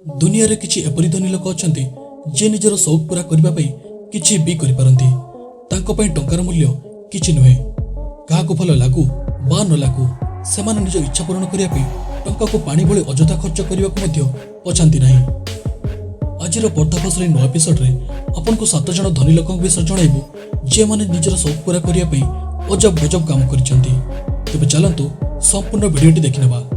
दुनिया रे किछि एपरि धनी लोक अछंती जे निजर शौक पूरा करबा पई किछि भी करि पारंती। तांको पई टंकार मूल्य किछि नुहे। काहाको भल लागू बा न लागू सेमाने निज इच्छा पूर्ण करिया पई टंका को पानी भली अजथा खर्च करिया को मध्य पछांती नाही। आजिर पर्दाफाशर नया एपिसोड रे आपन को 7 जण धनी लोकक विषय जणाइबु जे माने निजर शौक पूरा करिया पई अजब गजब काम करिसंती। तबे चलंतु संपूर्ण वीडियोटी देखिनेबा।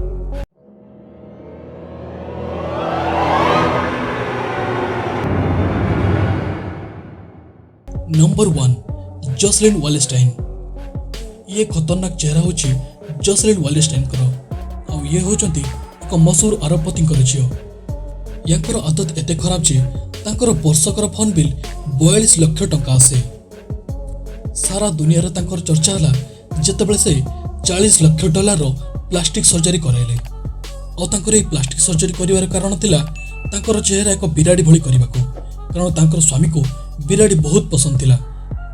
Number 1 Joslin वालेस्टाइन। ये खतरनाक चेहरा होची जोसलिन वालेस्टाइन करो। आ ये होचंती एक मशहूर अरबपति झियो। यांकर आदत एते खराब जे तांकर वर्षकर फोन बिल 42 लाख टंका आसे। सारा दुनिया रे तांकर चर्चा हला जेतेबेले से $40 लाख रो प्लास्टिक सर्जरी कराइले। आ तांकर ए प्लास्टिक सर्जरी करिवार कारण थिला तांकर चेहरा एक बिराडी भली करिबाको, कारण तांकर स्वामी को बिराडी बहुत पसंद थिला।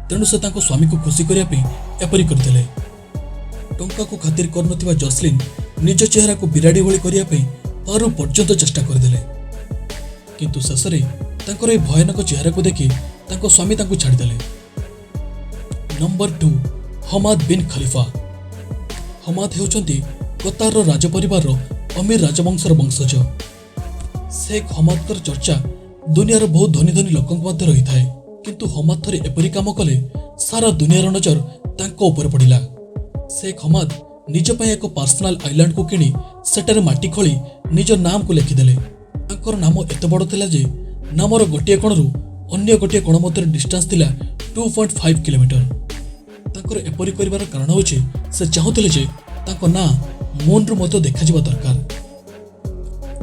तेणु से तांको स्वामी को खुशी करिया पे एपरि करथिले। टंका को खातिर करनथिबा जोसलिन निज चेहरा को बिराडी भली करिया पे पारु पर्यंत चेष्टा करदेले, किंतु शेषरे तांकर ए भयानक चेहरा को देखि तांको स्वामी तांको छाड़ी देले। नंबर 2 हमाद बिन खलीफा। हमाद हेउचंती कतार रो राज परिवार रो अमीर राजवंशर वंशज। शेख हमादकर चर्चा दुनियार बहुत धनी धनी लोकंक मध्य रही थाए, किंतु हमाद थरे एपरि काम कले सारा दुनियार नजर तांको ऊपर पड़िला। शेख हमाद निज पय एक पर्सनल आइलैंड को किनी सेटारे माटी खोली निज नाम को लिखिदेले। तांकर नाम एते बड़ थिला जे नामर गोटिए कोणरू अन्य गोटिए कोण मध्य डिस्टेंस थिला 2.5 किलोमीटर। तांकर एपरि करिवार कारण होचे से चाहुथिले जे तांको ना मून रु मतो देखा जिबा दरकार।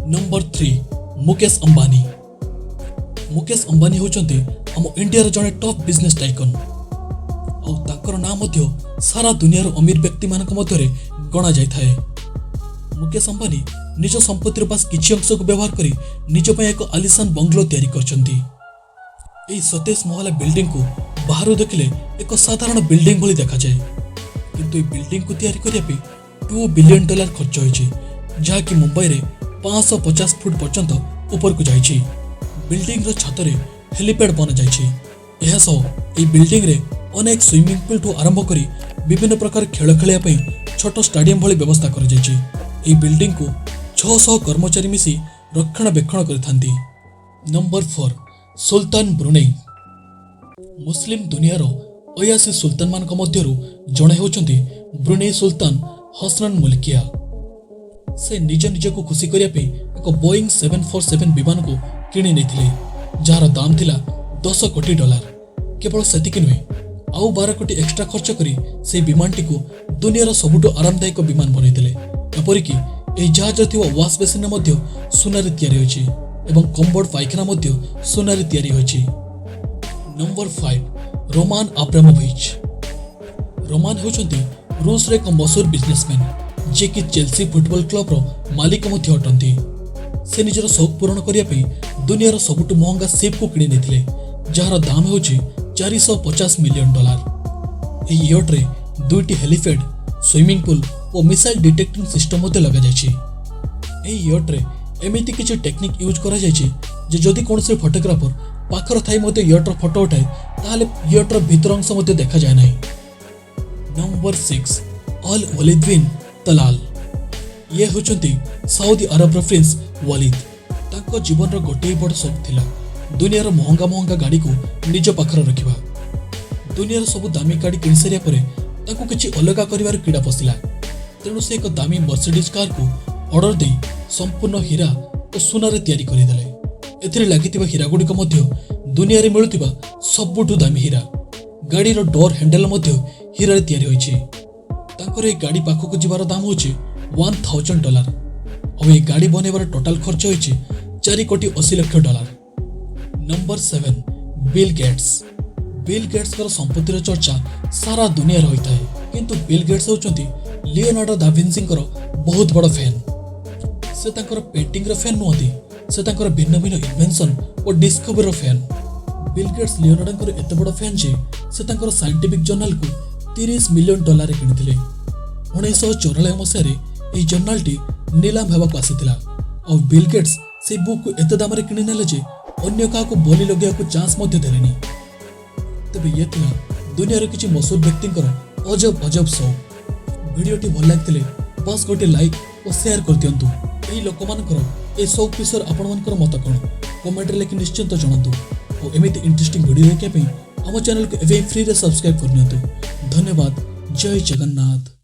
नंबर 3 मुकेश अंबानी। मुकेश अंबानी होचंती हम इंडिया रो जने टॉप बिजनेस टाइकन। और तांकर नाम मध्य सारा दुनिया रो अमीर व्यक्ति मानक मध्य रे गणा जाय थाए। मुकेश अंबानी निज संपत्तिर पास किछि अंश को व्यवहार करी निज पय एक आलिशान बंगलो तयारी करचंती। एई 27 महला बिल्डिंग को बाहर देखले एक साधारण बिल्डिंग भली देखा जाय, किंतु ए बिल्डिंग को तयारी करिया पे $2 बिलियन खर्च होइछि, जहा कि मुंबई रे 550 फुट पर्यंत ऊपर को जाइछि। बिल्डिंग रो छत रे हेलीपैड बन जाइछि। एहा सो ए बिल्डिंग रे अनेक स्विमिंग पूल ठू आरंभ करी विभिन्न प्रकार खेल खेलिया पई छोट स्टेडियम भली व्यवस्था कर जाइछि। ए बिल्डिंग को 600 कर्मचारी मिसी रक्षणाबेक्षण करथांती। नंबर 4 सुल्तान ब्रुनेई। मुस्लिम दुनिया रो 82 सुल्तान मानक मध्यरु जणे होचंती ब्रुनेई सुल्तान हसनन मुल्किया। से निज निज को खुशी करिया पे एक बोइंग 747 विमान को किणी नेथिले, जार दाम थिला $10 कोटी। केवल सेतिक नुहे, आउ 12 कोटी एक्स्ट्रा खर्च करी से विमानटी को दुनियार सबुठु आरामदायक विमान बनैदेले। एपरिकी एही जहाज थिवा वाश बेसिन मध्य सुनारे तयारी होइछि एवं कम्बोर्ड पायखाना मध्य सुनारे तयारी होइछि। Number 5 Roman Abramovich. रोमान होचंती रूस रे एक मशहूर बिजनेसमैन जे कि चेल्सी फुटबॉल क्लब रो मालिक मध्य अटंती। से निजर शौक पूर्ण करिया पे दुनियार सबुठु महंगा शिप को किणी नेथिले, जार दाम होछि $450 मिलियन। एही यट रे 2टी हेलीपैड, स्विमिंग पूल और मिसाइल डिटेक्टिंग सिस्टम मध्य लगा जाइछि। एही यट रे एमिति किछि टेक्निक यूज करा जाइछि जे जदि कोनसे फोटोग्राफर पाखर थाई मध्य यट रो फोटो उठाए ताहाले यट रो भीतर अंश मध्य देखा जाय नाही। नंबर 6 अल वलीद बिन तलाल। ये होचंती सऊदी अरब रो प्रिंस वलीद। तांको जीवन रो गोटे बड़ शौक थिला दुनिया रो महंगा महंगा गाड़ी को निज पाखर रखिबा। दुनिया रो सब दामी गाड़ी किनि सरिया परे तांको किछि अलगा करिवार कीड़ा पसिला। तेणु से एक दामी मर्सिडीज कार को ऑर्डर दे संपूर्ण हीरा और सुनारे तयारी करि देले। एथिरे लागितिबा हीरा गुडी को मध्य दुनिया रे मिलुतिबा सबुठु दामी हीरा। गाड़ी रो डोर हैंडल मध्य हीरा रे तयारी होइछि। तांकर ए गाड़ी पाखक जिबार दाम होछि $1000 और ये गाड़ी बनेबार टोटल खर्च होइछि $4 कोटी 80 lakh. Number 7 Bill Gates. Bill Gates कर संपत्तिर चर्चा सारा दुनिया रे होइताय, किंतु बिल गेट्स होचंती लियोनार्डो दा विंसी कर बहुत बड़ फैन। से तांकर पेंटिंग रो फैन नोती, से तांकर भिन्न भिन्न इन्वेंशन और डिस्कवरी रो फैन। बिल गेट्स लियोनार्डो कर एते बड़ फैन जे से तांकर साइंटिफिक जर्नल को $30 मिलियन किनिथिले। 1994 मसिया रे एही जर्नल टी नीलाम हेबाक आसीथिला और बिल गेट्स से बुक को एत दाम किणी नेले जे अन्य काहाको बोली लगे चांस मध्य देलेनी। तेबे ये थिला दुनिया रे किछि मशहूर व्यक्तिंकर अजब अजब शौक। वीडियोटी भल लागथिले बस गोटे लाइक और शेयर कर दियंतु। एही लोकमानकर ए शौक विषय आपण मानकर मत कोन कमेंट रे लिखि निश्चिंत जणांतु। और एमिति इंटरेस्टिंग वीडियो देखिया पे हम चैनल को एवे फ्री रे सब्सक्राइब कर नियंतु। धन्यवाद। जय जगन्नाथ।